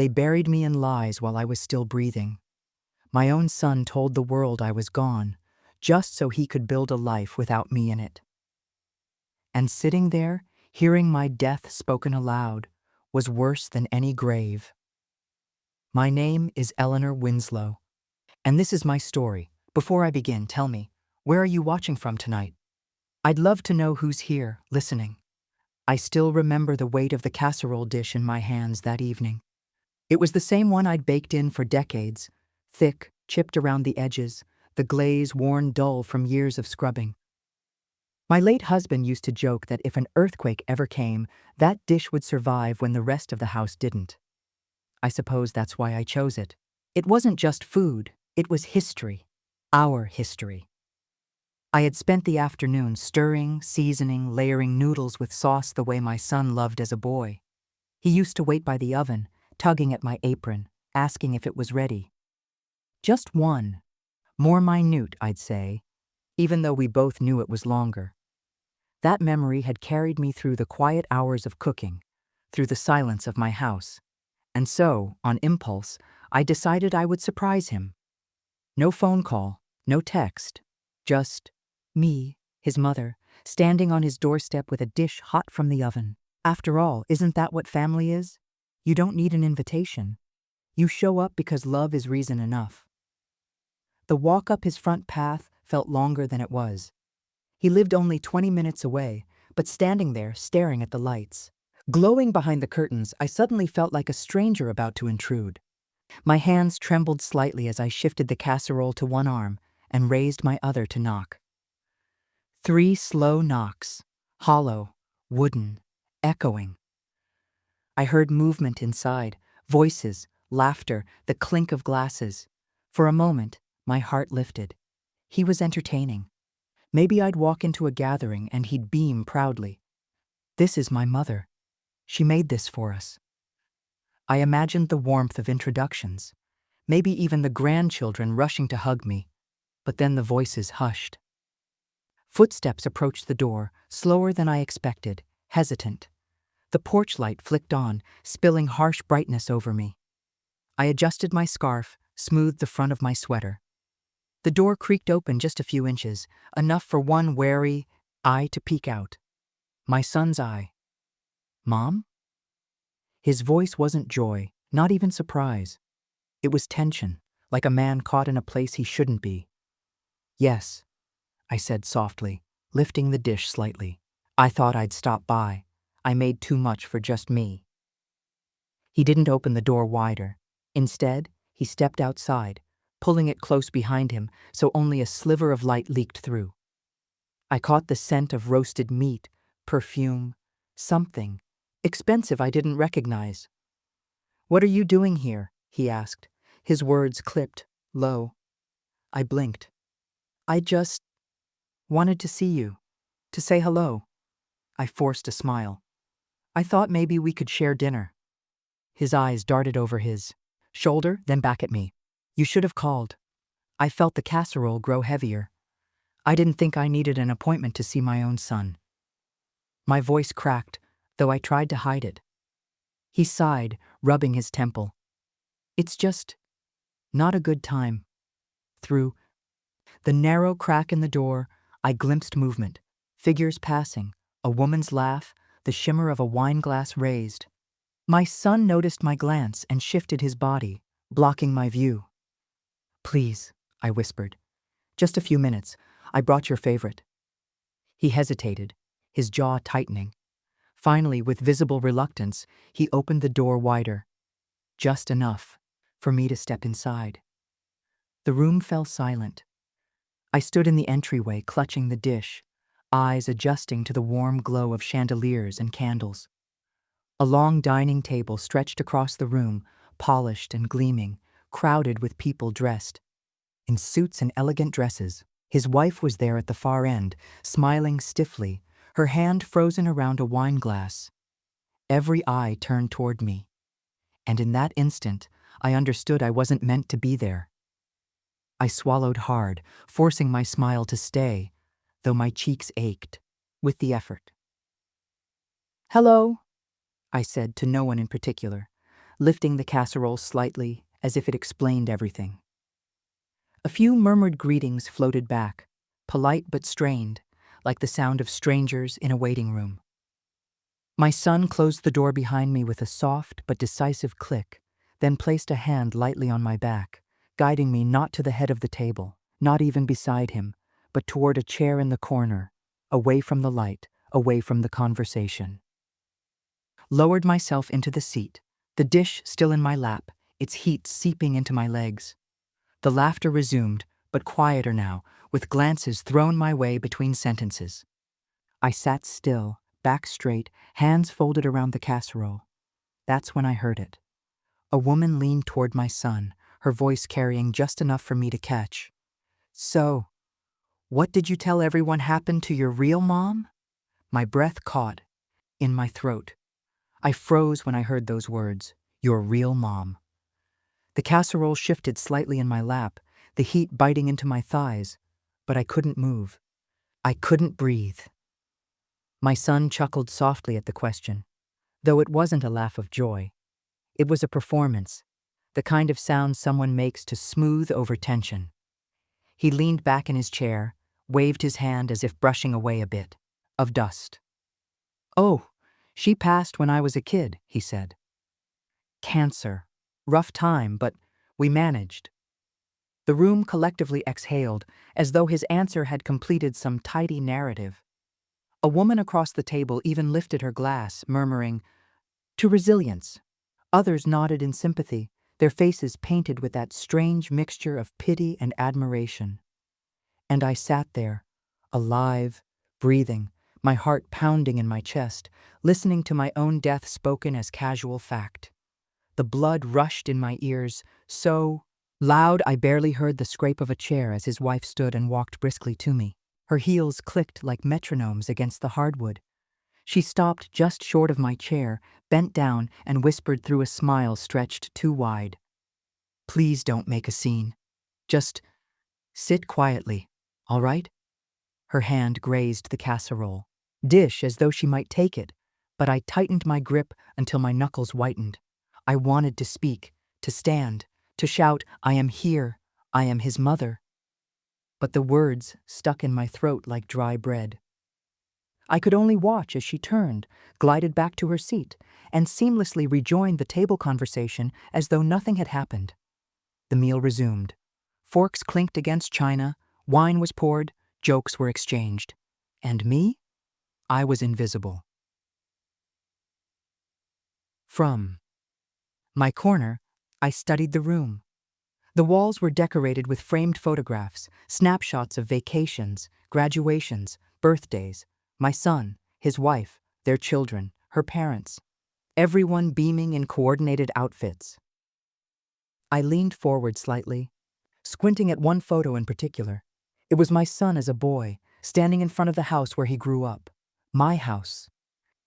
They buried me in lies while I was still breathing. My own son told the world I was gone, just so he could build a life without me in it. And sitting there, hearing my death spoken aloud, was worse than any grave. My name is Eleanor Winslow, and this is my story. Before I begin, tell me, where are you watching from tonight? I'd love to know who's here, listening. I still remember the weight of the casserole dish in my hands that evening. It was the same one I'd baked in for decades, thick, chipped around the edges, the glaze worn dull from years of scrubbing. My late husband used to joke that if an earthquake ever came, that dish would survive when the rest of the house didn't. I suppose that's why I chose it. It wasn't just food, it was history. Our history. I had spent the afternoon stirring, seasoning, layering noodles with sauce the way my son loved as a boy. He used to wait by the oven, tugging at my apron, asking if it was ready. Just one. More minute, I'd say, even though we both knew it was longer. That memory had carried me through the quiet hours of cooking, through the silence of my house. And so, on impulse, I decided I would surprise him. No phone call, no text, just me, his mother, standing on his doorstep with a dish hot from the oven. After all, isn't that what family is? You don't need an invitation. You show up because love is reason enough. The walk up his front path felt longer than it was. He lived only 20 minutes away, but standing there, staring at the lights. Glowing behind the curtains, I suddenly felt like a stranger about to intrude. My hands trembled slightly as I shifted the casserole to one arm and raised my other to knock. 3 slow knocks, hollow, wooden, echoing. I heard movement inside, voices, laughter, the clink of glasses. For a moment, my heart lifted. He was entertaining. Maybe I'd walk into a gathering and he'd beam proudly. This is my mother. She made this for us. I imagined the warmth of introductions, maybe even the grandchildren rushing to hug me, but then the voices hushed. Footsteps approached the door, slower than I expected, hesitant. The porch light flicked on, spilling harsh brightness over me. I adjusted my scarf, smoothed the front of my sweater. The door creaked open just a few inches, enough for one wary eye to peek out. My son's eye. Mom? His voice wasn't joy, not even surprise. It was tension, like a man caught in a place he shouldn't be. Yes, I said softly, lifting the dish slightly. I thought I'd stop by. I made too much for just me. He didn't open the door wider. Instead, he stepped outside, pulling it close behind him so only a sliver of light leaked through. I caught the scent of roasted meat, perfume, something expensive I didn't recognize. "What are you doing here?" he asked, his words clipped, low. I blinked. "I just wanted to see you, to say hello." I forced a smile. "I thought maybe we could share dinner." His eyes darted over his shoulder, then back at me. "You should have called." I felt the casserole grow heavier. I didn't think I needed an appointment to see my own son. My voice cracked, though I tried to hide it. He sighed, rubbing his temple. "It's just not a good time." Through the narrow crack in the door, I glimpsed movement, figures passing, a woman's laugh, the shimmer of a wine glass raised. My son noticed my glance and shifted his body, blocking my view. "Please," I whispered. "Just a few minutes. I brought your favorite." He hesitated, his jaw tightening. Finally, with visible reluctance, he opened the door wider. Just enough for me to step inside. The room fell silent. I stood in the entryway, clutching the dish, eyes adjusting to the warm glow of chandeliers and candles. A long dining table stretched across the room, polished and gleaming, crowded with people dressed in suits and elegant dresses. His wife was there at the far end, smiling stiffly, her hand frozen around a wine glass. Every eye turned toward me. And in that instant, I understood I wasn't meant to be there. I swallowed hard, forcing my smile to stay, though my cheeks ached with the effort. "Hello," I said to no one in particular, lifting the casserole slightly as if it explained everything. A few murmured greetings floated back, polite but strained, like the sound of strangers in a waiting room. My son closed the door behind me with a soft but decisive click, then placed a hand lightly on my back, guiding me not to the head of the table, not even beside him, but toward a chair in the corner, away from the light, away from the conversation. Lowered myself into the seat, the dish still in my lap, its heat seeping into my legs. The laughter resumed, but quieter now, with glances thrown my way between sentences. I sat still, back straight, hands folded around the casserole. That's when I heard it. A woman leaned toward my son, her voice carrying just enough for me to catch. "So, what did you tell everyone happened to your real mom?" My breath caught in my throat. I froze when I heard those words, "your real mom." The casserole shifted slightly in my lap, the heat biting into my thighs, but I couldn't move. I couldn't breathe. My son chuckled softly at the question, though it wasn't a laugh of joy. It was a performance, the kind of sound someone makes to smooth over tension. He leaned back in his chair, waved his hand as if brushing away a bit of dust. "Oh, she passed when I was a kid," he said. "Cancer. Rough time, but we managed." The room collectively exhaled, as though his answer had completed some tidy narrative. A woman across the table even lifted her glass, murmuring, "To resilience." Others nodded in sympathy, their faces painted with that strange mixture of pity and admiration. And I sat there, alive, breathing, my heart pounding in my chest, listening to my own death spoken as casual fact. The blood rushed in my ears, so loud I barely heard the scrape of a chair as his wife stood and walked briskly to me. Her heels clicked like metronomes against the hardwood. She stopped just short of my chair, bent down, and whispered through a smile stretched too wide. "Please don't make a scene. Just sit quietly, all right?" Her hand grazed the casserole dish as though she might take it, but I tightened my grip until my knuckles whitened. I wanted to speak, to stand, to shout, "I am here, I am his mother." But the words stuck in my throat like dry bread. I could only watch as she turned, glided back to her seat, and seamlessly rejoined the table conversation as though nothing had happened. The meal resumed. Forks clinked against china, wine was poured, jokes were exchanged. And me? I was invisible. From my corner, I studied the room. The walls were decorated with framed photographs, snapshots of vacations, graduations, birthdays, my son, his wife, their children, her parents, everyone beaming in coordinated outfits. I leaned forward slightly, squinting at one photo in particular. It was my son as a boy, standing in front of the house where he grew up. My house.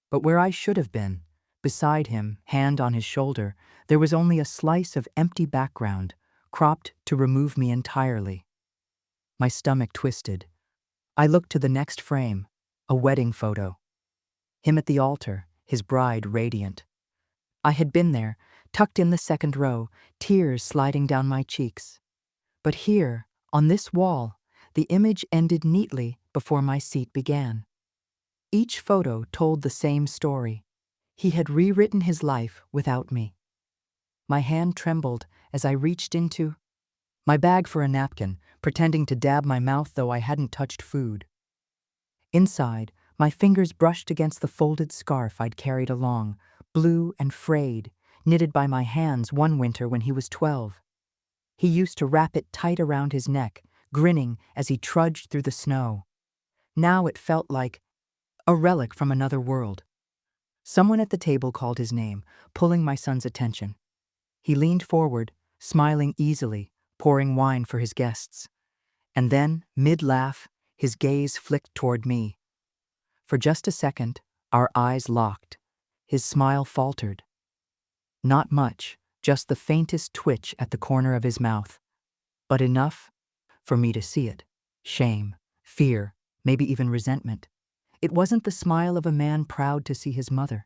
But where I should have been, beside him, hand on his shoulder, there was only a slice of empty background, cropped to remove me entirely. My stomach twisted. I looked to the next frame, a wedding photo. Him at the altar, his bride radiant. I had been there, tucked in the second row, tears sliding down my cheeks. But here, on this wall, the image ended neatly before my seat began. Each photo told the same story. He had rewritten his life without me. My hand trembled as I reached into my bag for a napkin, pretending to dab my mouth though I hadn't touched food. Inside, my fingers brushed against the folded scarf I'd carried along, blue and frayed, knitted by my hands one winter when he was 12. He used to wrap it tight around his neck, grinning as he trudged through the snow. Now it felt like a relic from another world. Someone at the table called his name, pulling my son's attention. He leaned forward, smiling easily, pouring wine for his guests. And then, mid-laugh, his gaze flicked toward me. For just a second, our eyes locked. His smile faltered. Not much, just the faintest twitch at the corner of his mouth. But enough for me to see it. Shame, fear, maybe even resentment. It wasn't the smile of a man proud to see his mother.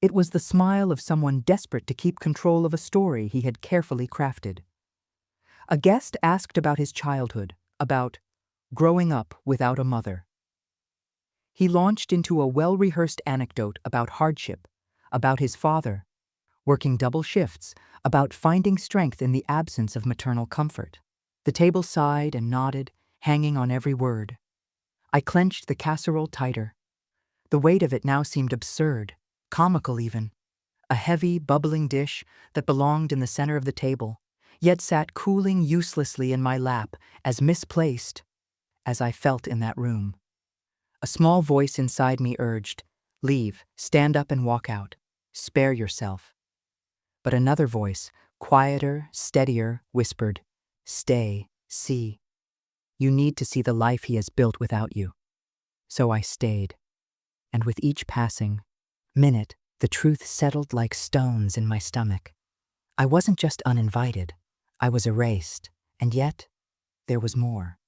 It was the smile of someone desperate to keep control of a story he had carefully crafted. A guest asked about his childhood, about growing up without a mother. He launched into a well-rehearsed anecdote about hardship, about his father, working double shifts, about finding strength in the absence of maternal comfort. The table sighed and nodded, hanging on every word. I clenched the casserole tighter. The weight of it now seemed absurd, comical even. A heavy, bubbling dish that belonged in the center of the table, yet sat cooling uselessly in my lap, as misplaced as I felt in that room. A small voice inside me urged, "Leave, stand up and walk out. Spare yourself." But another voice, quieter, steadier, whispered, "Stay, see. You need to see the life he has built without you." So I stayed. And with each passing minute, the truth settled like stones in my stomach. I wasn't just uninvited, I was erased, and yet there was more.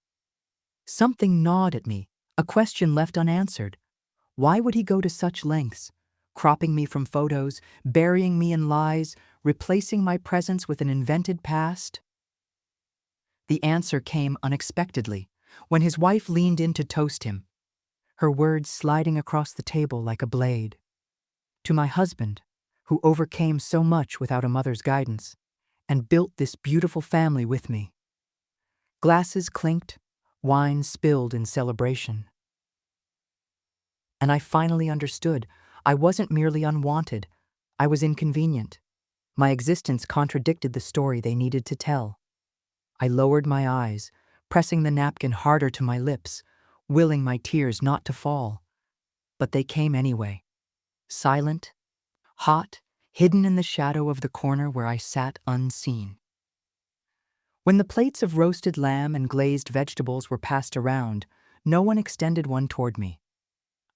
Something gnawed at me, a question left unanswered. Why would he go to such lengths? Cropping me from photos, burying me in lies, replacing my presence with an invented past? The answer came unexpectedly, when his wife leaned in to toast him, her words sliding across the table like a blade. To my husband, who overcame so much without a mother's guidance, and built this beautiful family with me. Glasses clinked, wine spilled in celebration. And I finally understood. I wasn't merely unwanted, I was inconvenient. My existence contradicted the story they needed to tell. I lowered my eyes, pressing the napkin harder to my lips, willing my tears not to fall. But they came anyway. Silent, hot, hidden in the shadow of the corner where I sat unseen. When the plates of roasted lamb and glazed vegetables were passed around, no one extended one toward me.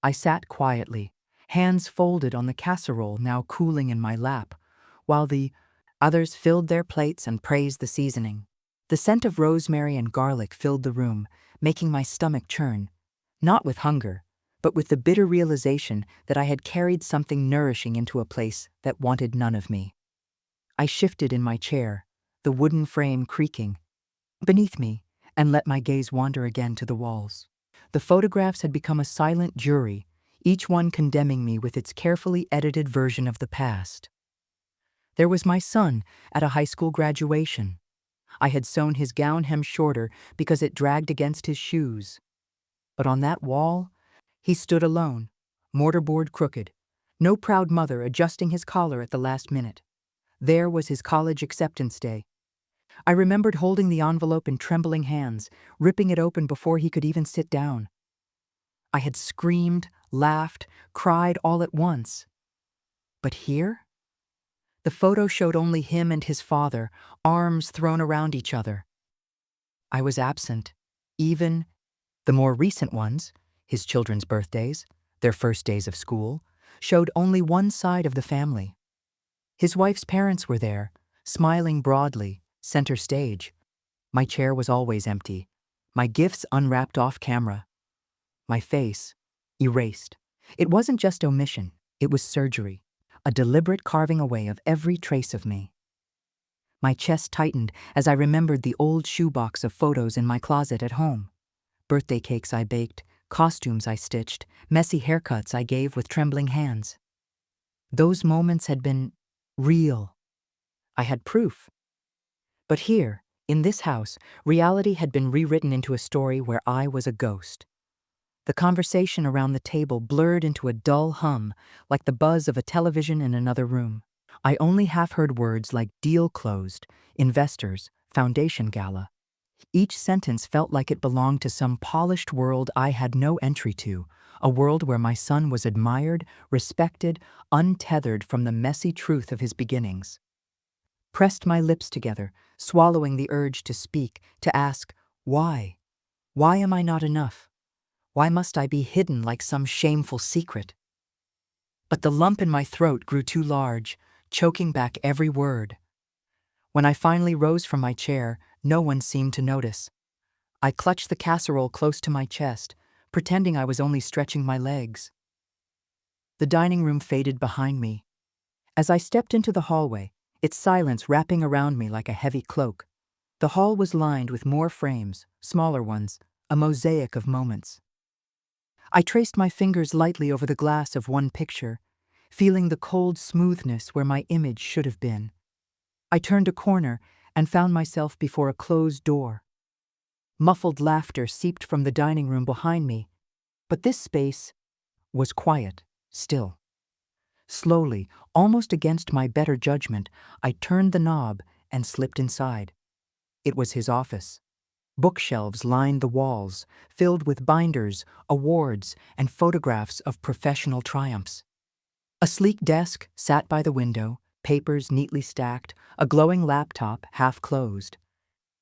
I sat quietly, hands folded on the casserole now cooling in my lap, while the others filled their plates and praised the seasoning. The scent of rosemary and garlic filled the room, making my stomach churn, not with hunger, but with the bitter realization that I had carried something nourishing into a place that wanted none of me. I shifted in my chair, the wooden frame creaking beneath me, and let my gaze wander again to the walls. The photographs had become a silent jury, each one condemning me with its carefully edited version of the past. There was my son at a high school graduation. I had sewn his gown hem shorter because it dragged against his shoes. But on that wall, he stood alone, mortarboard crooked, no proud mother adjusting his collar at the last minute. There was his college acceptance day. I remembered holding the envelope in trembling hands, ripping it open before he could even sit down. I had screamed, laughed, cried all at once. But here? The photo showed only him and his father, arms thrown around each other. I was absent. Even the more recent ones, his children's birthdays, their first days of school, showed only one side of the family. His wife's parents were there, smiling broadly, center stage. My chair was always empty, my gifts unwrapped off camera. My face, erased. It wasn't just omission, it was surgery, a deliberate carving away of every trace of me. My chest tightened as I remembered the old shoebox of photos in my closet at home. Birthday cakes I baked, costumes I stitched, messy haircuts I gave with trembling hands. Those moments had been real. I had proof. But here, in this house, reality had been rewritten into a story where I was a ghost. The conversation around the table blurred into a dull hum, like the buzz of a television in another room. I only half heard words like deal closed, investors, foundation gala. Each sentence felt like it belonged to some polished world I had no entry to, a world where my son was admired, respected, untethered from the messy truth of his beginnings. Pressed my lips together, swallowing the urge to speak, to ask, why? Why am I not enough? Why must I be hidden like some shameful secret? But the lump in my throat grew too large, choking back every word. When I finally rose from my chair, no one seemed to notice. I clutched the casserole close to my chest, pretending I was only stretching my legs. The dining room faded behind me, As I stepped into the hallway, its silence wrapping around me like a heavy cloak, the hall was lined with more frames, smaller ones, a mosaic of moments. I traced my fingers lightly over the glass of one picture, feeling the cold smoothness where my image should have been. I turned a corner and found myself before a closed door. Muffled laughter seeped from the dining room behind me, but this space was quiet, still. Slowly, almost against my better judgment, I turned the knob and slipped inside. It was his office. Bookshelves lined the walls, filled with binders, awards, and photographs of professional triumphs. A sleek desk sat by the window, papers neatly stacked, a glowing laptop half closed.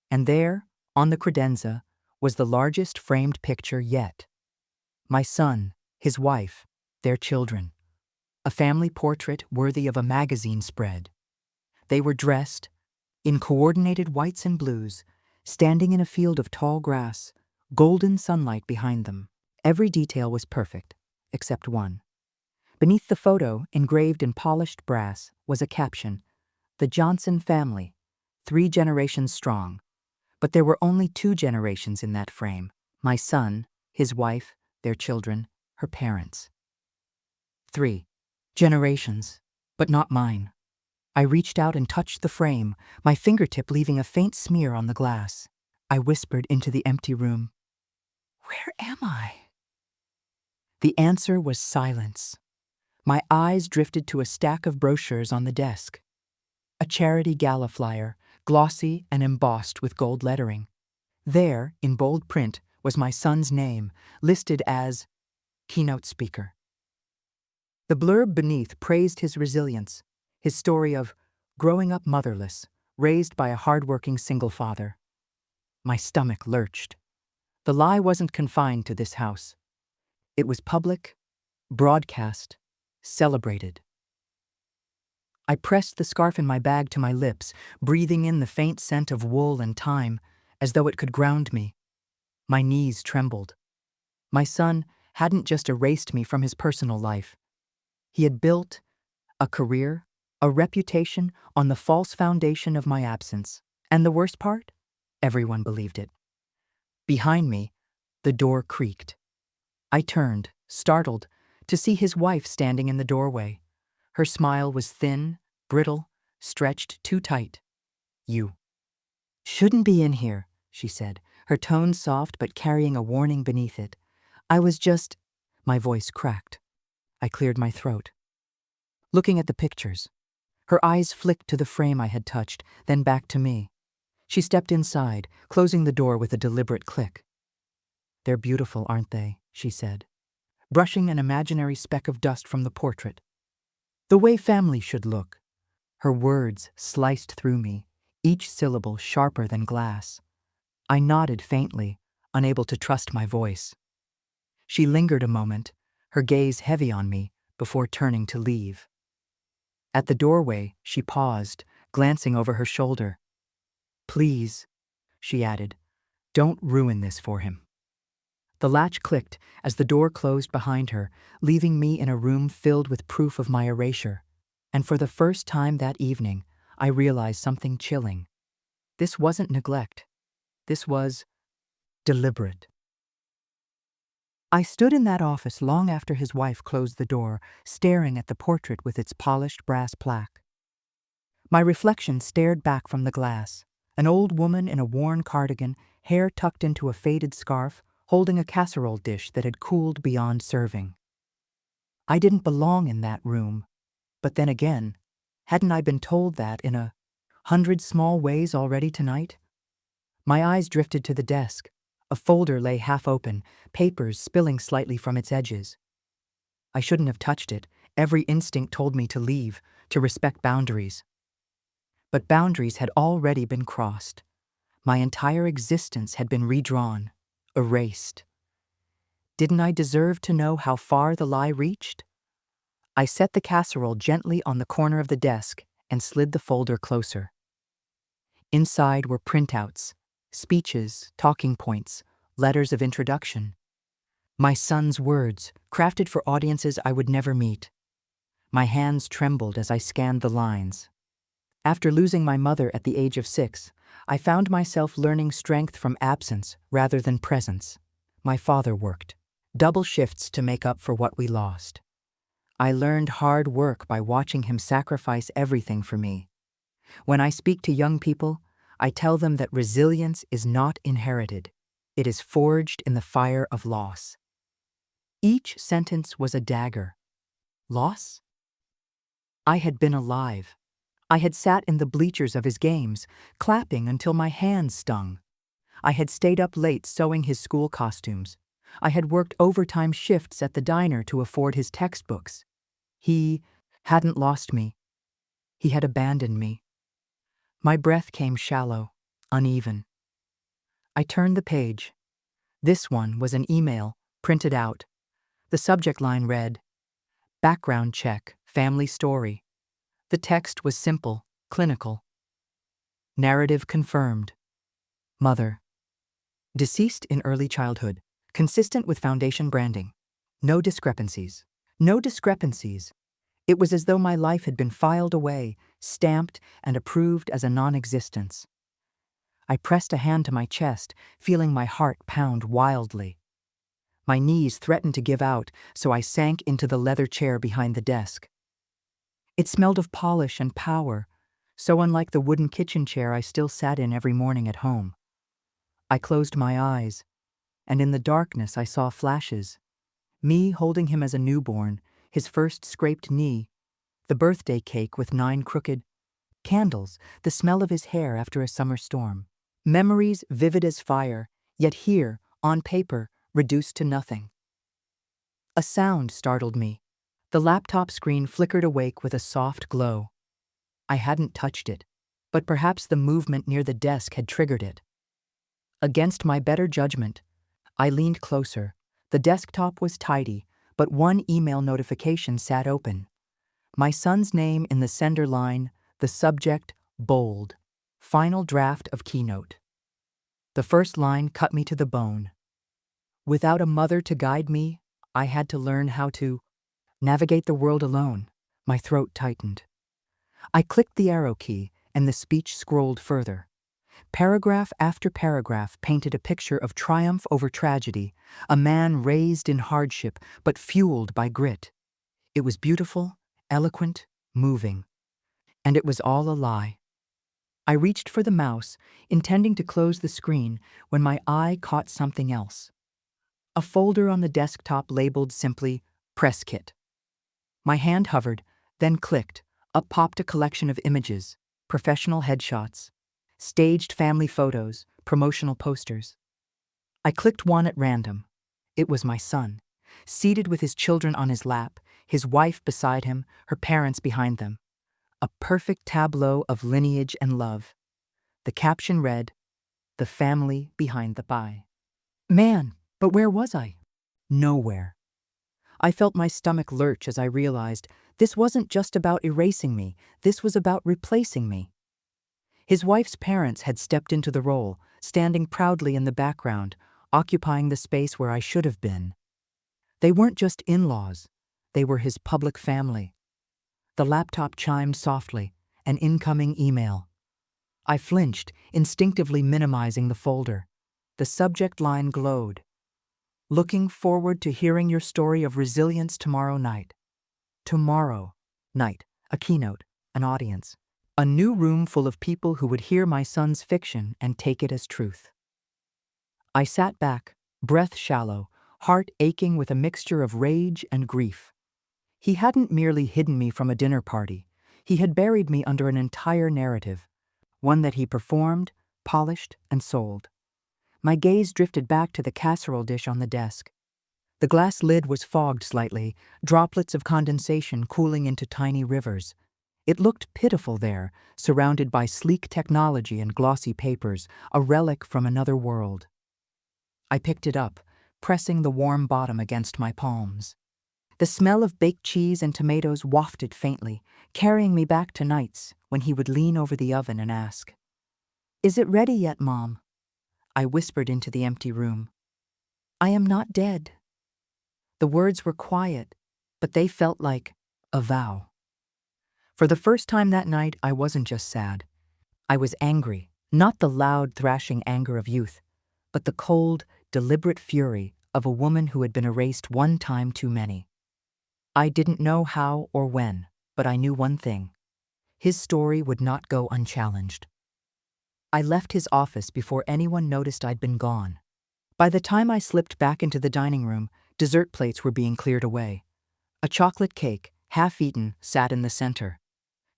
And there, on the credenza, was the largest framed picture yet. My son, his wife, their children. A family portrait worthy of a magazine spread. They were dressed in coordinated whites and blues, standing in a field of tall grass, golden sunlight behind them. Every detail was perfect, except one. Beneath the photo, engraved in polished brass, was a caption, "The Johnson family, 3 generations strong." But there were only 2 generations in that frame. My son, his wife, their children, her parents. 3 generations, but not mine. I reached out and touched the frame, my fingertip leaving a faint smear on the glass. I whispered into the empty room, "Where am I?" The answer was silence. My eyes drifted to a stack of brochures on the desk. A charity gala flyer, glossy and embossed with gold lettering. There, in bold print, was my son's name, listed as keynote speaker. The blurb beneath praised his resilience, his story of growing up motherless, raised by a hardworking single father. My stomach lurched. The lie wasn't confined to this house. It was public, broadcast, celebrated. I pressed the scarf in my bag to my lips, breathing in the faint scent of wool and thyme, as though it could ground me. My knees trembled. My son hadn't just erased me from his personal life. He had built a career, a reputation on the false foundation of my absence. And the worst part? Everyone believed it. Behind me, the door creaked. I turned, startled, to see his wife standing in the doorway. Her smile was thin, brittle, stretched too tight. "You shouldn't be in here," she said, her tone soft but carrying a warning beneath it. "I was just—" My voice cracked. I cleared my throat. Looking at the pictures. Her eyes flicked to the frame I had touched, then back to me. She stepped inside, closing the door with a deliberate click. "They're beautiful, aren't they?" she said, brushing an imaginary speck of dust from the portrait. "The way family should look." Her words sliced through me, each syllable sharper than glass. I nodded faintly, unable to trust my voice. She lingered a moment, her gaze heavy on me, before turning to leave. At the doorway, she paused, glancing over her shoulder. "Please," she added, "don't ruin this for him." The latch clicked as the door closed behind her, leaving me in a room filled with proof of my erasure. And for the first time that evening, I realized something chilling. This wasn't neglect. This was deliberate. I stood in that office long after his wife closed the door, staring at the portrait with its polished brass plaque. My reflection stared back from the glass, an old woman in a worn cardigan, hair tucked into a faded scarf, holding a casserole dish that had cooled beyond serving. I didn't belong in that room, but then again, hadn't I been told that in 100 small ways already tonight? My eyes drifted to the desk. A folder lay half open, papers spilling slightly from its edges. I shouldn't have touched it. Every instinct told me to leave, to respect boundaries. But boundaries had already been crossed. My entire existence had been redrawn, erased. Didn't I deserve to know how far the lie reached? I set the casserole gently on the corner of the desk and slid the folder closer. Inside were printouts, speeches, talking points, letters of introduction. My son's words, crafted for audiences I would never meet. My hands trembled as I scanned the lines. After losing my mother at the age of 6, I found myself learning strength from absence rather than presence. My father worked double shifts to make up for what we lost. I learned hard work by watching him sacrifice everything for me. When I speak to young people, I tell them that resilience is not inherited. It is forged in the fire of loss. Each sentence was a dagger. Loss? I had been alive. I had sat in the bleachers of his games, clapping until my hands stung. I had stayed up late sewing his school costumes. I had worked overtime shifts at the diner to afford his textbooks. He hadn't lost me. He had abandoned me. My breath came shallow, uneven. I turned the page. This one was an email, printed out. The subject line read, "Background check, family story." The text was simple, clinical. Narrative confirmed. Mother. Deceased in early childhood, consistent with foundation branding. No discrepancies. No discrepancies. It was as though my life had been filed away, stamped, and approved as a non-existence. I pressed a hand to my chest, feeling my heart pound wildly. My knees threatened to give out, so I sank into the leather chair behind the desk. It smelled of polish and power, so unlike the wooden kitchen chair I still sat in every morning at home. I closed my eyes, and in the darkness I saw flashes. Me holding him as a newborn, his first scraped knee, the birthday cake with 9 crooked candles, the smell of his hair after a summer storm. Memories vivid as fire, yet here, on paper, reduced to nothing. A sound startled me. The laptop screen flickered awake with a soft glow. I hadn't touched it, but perhaps the movement near the desk had triggered it. Against my better judgment, I leaned closer. The desktop was tidy, but one email notification sat open. My son's name in the sender line, the subject, bold. Final draft of keynote. The first line cut me to the bone. Without a mother to guide me, I had to learn how to navigate the world alone. My throat tightened. I clicked the arrow key, and the speech scrolled further. Paragraph after paragraph painted a picture of triumph over tragedy, a man raised in hardship but fueled by grit. It was beautiful, eloquent, moving. And it was all a lie. I reached for the mouse, intending to close the screen, when my eye caught something else. A folder on the desktop labeled simply, "Press Kit." My hand hovered, then clicked. Up popped a collection of images, professional headshots, staged family photos, promotional posters. I clicked one at random. It was my son, seated with his children on his lap, his wife beside him, her parents behind them. A perfect tableau of lineage and love. The caption read, "The family behind the pie." Man, but where was I? Nowhere. I felt my stomach lurch as I realized this wasn't just about erasing me, this was about replacing me. His wife's parents had stepped into the role, standing proudly in the background, occupying the space where I should have been. They weren't just in-laws, they were his public family. The laptop chimed softly, an incoming email. I flinched, instinctively minimizing the folder. The subject line glowed. Looking forward to hearing your story of resilience tomorrow night. Tomorrow night, a keynote, an audience. A new room full of people who would hear my son's fiction and take it as truth. I sat back, breath shallow, heart aching with a mixture of rage and grief. He hadn't merely hidden me from a dinner party. He had buried me under an entire narrative, one that he performed, polished, and sold. My gaze drifted back to the casserole dish on the desk. The glass lid was fogged slightly, droplets of condensation cooling into tiny rivers. It looked pitiful there, surrounded by sleek technology and glossy papers, a relic from another world. I picked it up, pressing the warm bottom against my palms. The smell of baked cheese and tomatoes wafted faintly, carrying me back to nights when he would lean over the oven and ask, "Is it ready yet, Mom?" I whispered into the empty room. "I am not dead." The words were quiet, but they felt like A vow. For the first time that night, I wasn't just sad. I was angry, not the loud, thrashing anger of youth, but the cold, deliberate fury of a woman who had been erased one time too many. I didn't know how or when, but I knew one thing. His story would not go unchallenged. I left his office before anyone noticed I'd been gone. By the time I slipped back into the dining room, dessert plates were being cleared away. A chocolate cake, half eaten, sat in the center.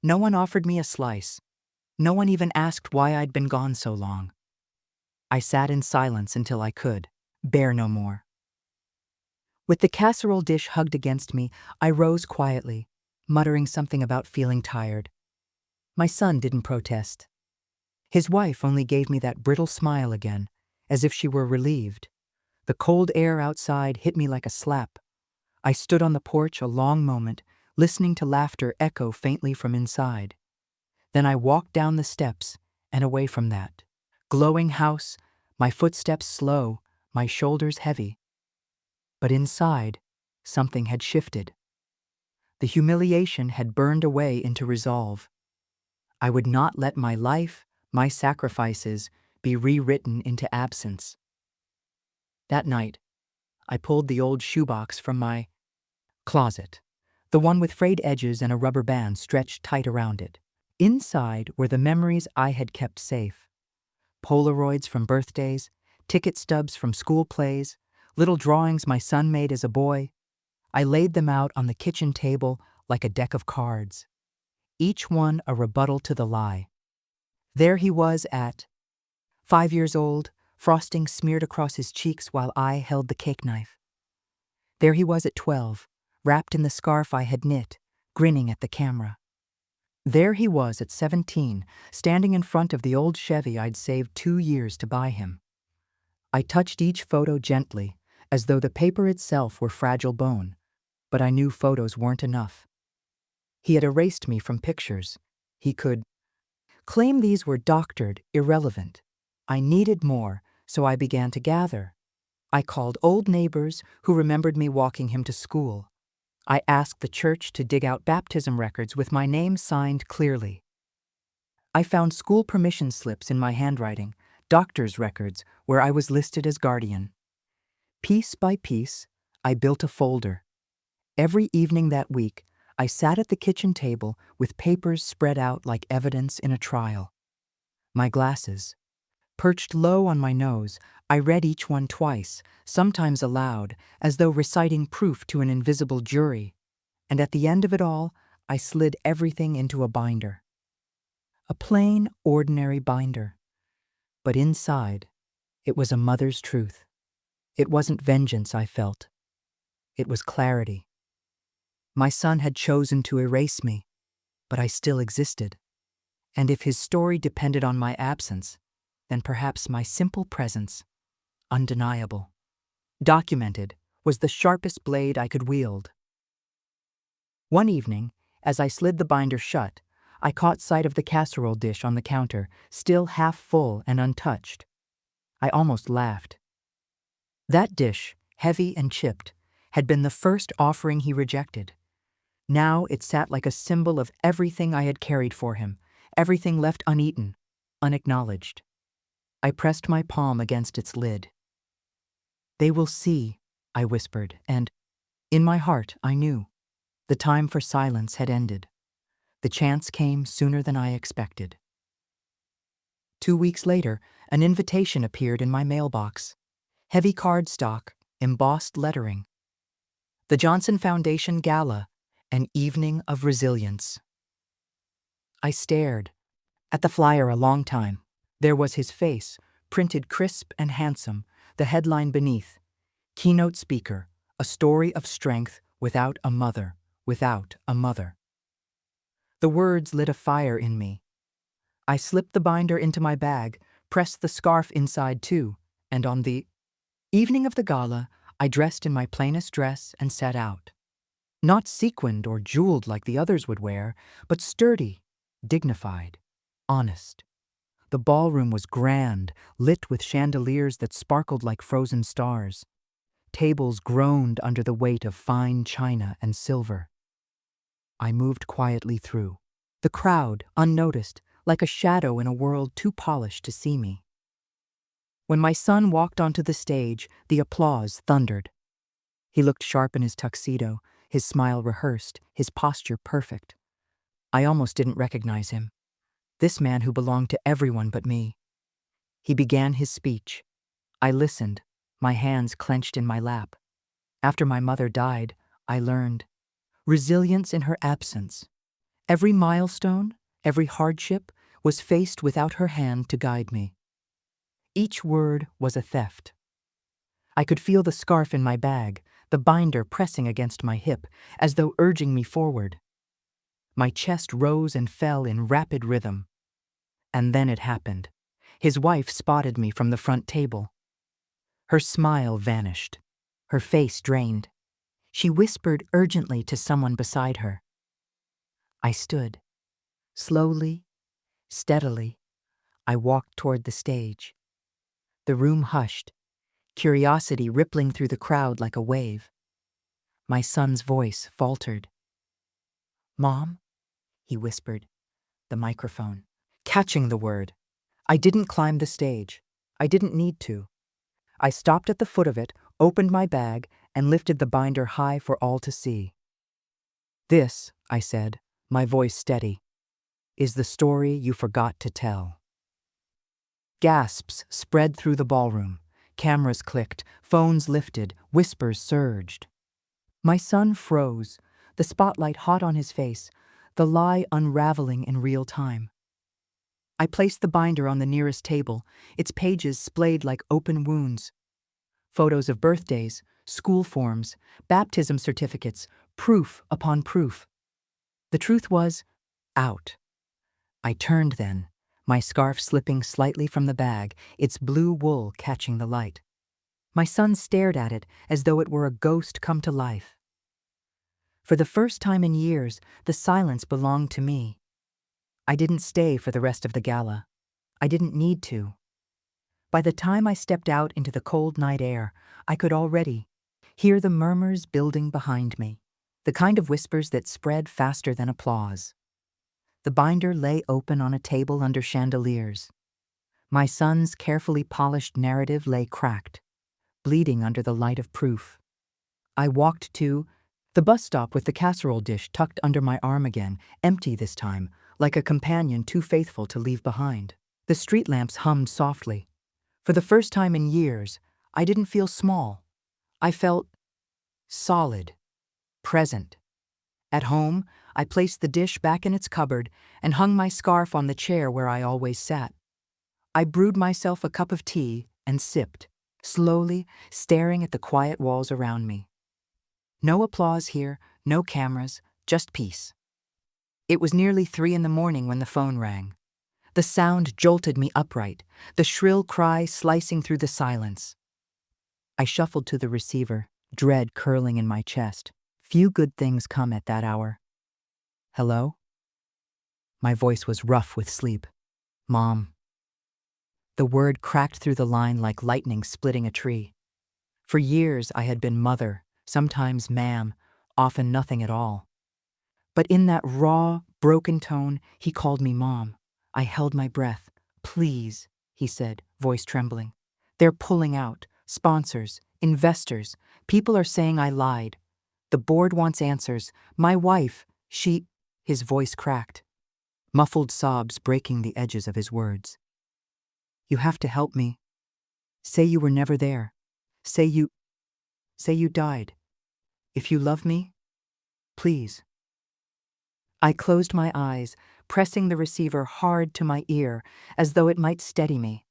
No one offered me a slice. No one even asked why I'd been gone so long. I sat in silence until I could bear no more. With the casserole dish hugged against me, I rose quietly, muttering something about feeling tired. My son didn't protest. His wife only gave me that brittle smile again, as if she were relieved. The cold air outside hit me like a slap. I stood on the porch a long moment, listening to laughter echo faintly from inside. Then I walked down the steps and away from that glowing house, my footsteps slow, my shoulders heavy. But inside, something had shifted. The humiliation had burned away into resolve. I would not let my life, my sacrifices, be rewritten into absence. That night, I pulled the old shoebox from my closet, the one with frayed edges and a rubber band stretched tight around it. Inside were the memories I had kept safe. Polaroids from birthdays, ticket stubs from school plays, little drawings my son made as a boy. I laid them out on the kitchen table like a deck of cards, each one a rebuttal to the lie. There he was at 5 years old, frosting smeared across his cheeks while I held the cake knife. There he was at 12, wrapped in the scarf I had knit, grinning at the camera. There he was at 17, standing in front of the old Chevy I'd saved 2 years to buy him. I touched each photo gently, as though the paper itself were fragile bone, but I knew photos weren't enough. He had erased me from pictures. He could claim these were doctored, irrelevant. I needed more, so I began to gather. I called old neighbors who remembered me walking him to school. I asked the church to dig out baptism records with my name signed clearly. I found school permission slips in my handwriting, doctor's records where I was listed as guardian. Piece by piece, I built a folder. Every evening that week, I sat at the kitchen table with papers spread out like evidence in a trial. My glasses, perched low on my nose, I read each one twice, sometimes aloud, as though reciting proof to an invisible jury. And at the end of it all, I slid everything into a binder. A plain, ordinary binder. But inside, it was a mother's truth. It wasn't vengeance I felt. It was clarity. My son had chosen to erase me, but I still existed. And if his story depended on my absence, then perhaps my simple presence, undeniable, documented, was the sharpest blade I could wield. One evening, as I slid the binder shut, I caught sight of the casserole dish on the counter, still half full and untouched. I almost laughed. That dish, heavy and chipped, had been the first offering he rejected. Now it sat like a symbol of everything I had carried for him, everything left uneaten, unacknowledged. I pressed my palm against its lid. "They will see," I whispered, and, in my heart, I knew. The time for silence had ended. The chance came sooner than I expected. 2 weeks later, an invitation appeared in my mailbox. Heavy cardstock, embossed lettering. The Johnson Foundation Gala, an evening of resilience. I stared at the flyer a long time. There was his face, printed crisp and handsome, the headline beneath, "Keynote Speaker, a story of strength without a mother, without a mother." The words lit a fire in me. I slipped the binder into my bag, pressed the scarf inside too, and on the evening of the gala, I dressed in my plainest dress and set out. Not sequined or jeweled like the others would wear, but sturdy, dignified, honest. The ballroom was grand, lit with chandeliers that sparkled like frozen stars. Tables groaned under the weight of fine china and silver. I moved quietly through. The crowd, unnoticed, like a shadow in a world too polished to see me. When my son walked onto the stage, the applause thundered. He looked sharp in his tuxedo, his smile rehearsed, his posture perfect. I almost didn't recognize him. This man who belonged to everyone but me. He began his speech. I listened, my hands clenched in my lap. After my mother died, I learned resilience in her absence. Every milestone, every hardship was faced without her hand to guide me. Each word was a theft. I could feel the scarf in my bag, the binder pressing against my hip, as though urging me forward. My chest rose and fell in rapid rhythm. And then it happened. His wife spotted me from the front table. Her smile vanished. Her face drained. She whispered urgently to someone beside her. I stood. Slowly, steadily, I walked toward the stage. The room hushed, curiosity rippling through the crowd like a wave. My son's voice faltered. "Mom?" he whispered, the microphone, catching the word. I didn't climb the stage. I didn't need to. I stopped at the foot of it, opened my bag, and lifted the binder high for all to see. "This," I said, my voice steady, "is the story you forgot to tell." Gasps spread through the ballroom. Cameras clicked, phones lifted, whispers surged. My son froze, the spotlight hot on his face, the lie unraveling in real time. I placed the binder on the nearest table, its pages splayed like open wounds. Photos of birthdays, school forms, baptism certificates, proof upon proof. The truth was out. I turned then, my scarf slipping slightly from the bag, its blue wool catching the light. My son stared at it as though it were a ghost come to life. For the first time in years, the silence belonged to me. I didn't stay for the rest of the gala. I didn't need to. By the time I stepped out into the cold night air, I could already hear the murmurs building behind me, the kind of whispers that spread faster than applause. The binder lay open on a table under chandeliers. My son's carefully polished narrative lay cracked, bleeding under the light of proof. I walked to the bus stop with the casserole dish tucked under my arm again, empty this time, like a companion too faithful to leave behind. The street lamps hummed softly. For the first time in years, I didn't feel small. I felt solid, present. At home, I placed the dish back in its cupboard and hung my scarf on the chair where I always sat. I brewed myself a cup of tea and sipped, slowly, staring at the quiet walls around me. No applause here, no cameras, just peace. It was nearly 3 a.m. when the phone rang. The sound jolted me upright, the shrill cry slicing through the silence. I shuffled to the receiver, dread curling in my chest. Few good things come at that hour. "Hello?" My voice was rough with sleep. "Mom." The word cracked through the line like lightning splitting a tree. For years I had been mother, sometimes ma'am, often nothing at all. But in that raw, broken tone, he called me Mom. I held my breath. "Please," he said, voice trembling. "They're pulling out. Sponsors, investors. People are saying I lied. The board wants answers. My wife, she—" His voice cracked, muffled sobs breaking the edges of his words. "You have to help me. Say you were never there. Say you died. If you love me, please." I closed my eyes, pressing the receiver hard to my ear, as though it might steady me.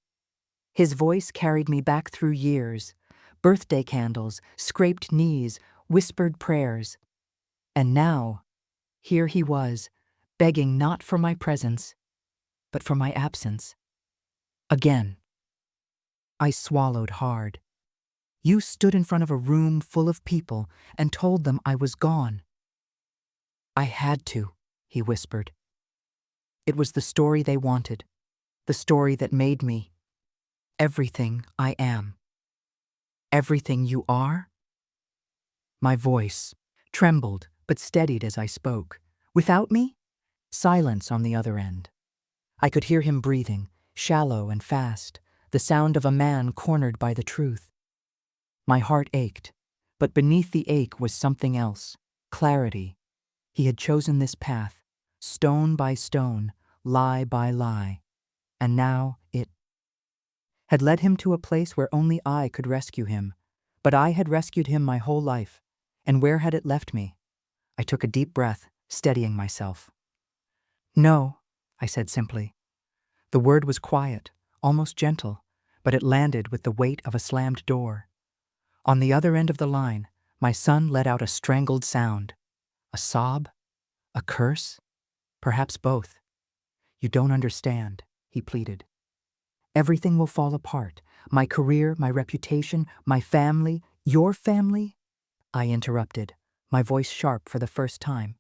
His voice carried me back through years, birthday candles, scraped knees, whispered prayers. And now, here he was, begging not for my presence, but for my absence. Again. I swallowed hard. "You stood in front of a room full of people and told them I was gone." "I had to," he whispered. "It was the story they wanted, the story that made me everything I am." "Everything you are?" My voice trembled but steadied as I spoke. Without me? Silence on the other end. I could hear him breathing, shallow and fast, the sound of a man cornered by the truth. My heart ached, but beneath the ache was something else, clarity. He had chosen this path, stone by stone, lie by lie, and now it had led him to a place where only I could rescue him. But I had rescued him my whole life, and where had it left me? I took a deep breath, steadying myself. No, I said simply. The word was quiet, almost gentle, but it landed with the weight of a slammed door. On the other end of the line, my son let out a strangled sound. A sob? A curse? Perhaps both. You don't understand, he pleaded. Everything will fall apart. My career, my reputation, my family, your family? I interrupted, my voice sharp for the first time.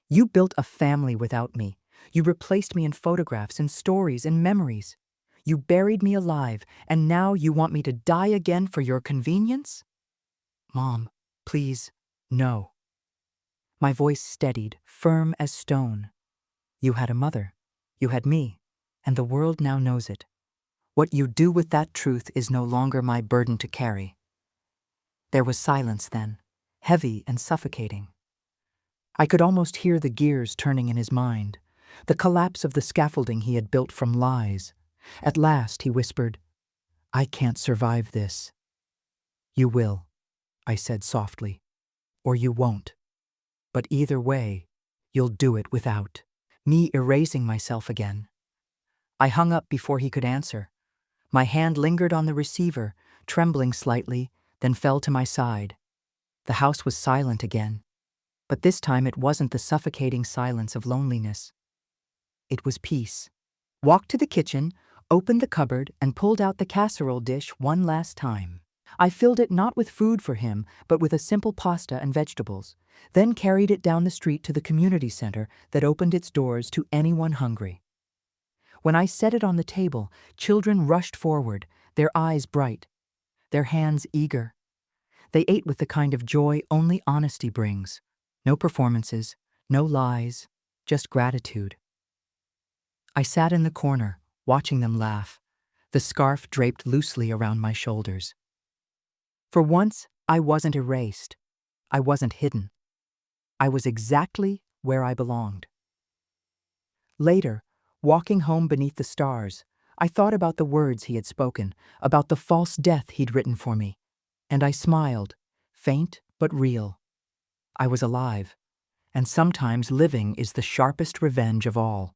You built a family without me. You replaced me in photographs, in stories, in memories. You buried me alive, and now you want me to die again for your convenience? Mom, please, no. My voice steadied, firm as stone. You had a mother. You had me, and the world now knows it. What you do with that truth is no longer my burden to carry. There was silence then, heavy and suffocating. I could almost hear the gears turning in his mind, the collapse of the scaffolding he had built from lies. At last he whispered, I can't survive this. You will, I said softly, or you won't. But either way, you'll do it without me erasing myself again. I hung up before he could answer. My hand lingered on the receiver, trembling slightly, then fell to my side. The house was silent again, but this time it wasn't the suffocating silence of loneliness. It was peace. Walked to the kitchen, opened the cupboard, and pulled out the casserole dish one last time. I filled it not with food for him, but with a simple pasta and vegetables, then carried it down the street to the community center that opened its doors to anyone hungry. When I set it on the table, children rushed forward, their eyes bright, their hands eager. They ate with the kind of joy only honesty brings. No performances, no lies, just gratitude. I sat in the corner, watching them laugh, the scarf draped loosely around my shoulders. For once, I wasn't erased. I wasn't hidden. I was exactly where I belonged. Later, walking home beneath the stars, I thought about the words he had spoken, about the false death he'd written for me, and I smiled, faint but real. I was alive, and sometimes living is the sharpest revenge of all.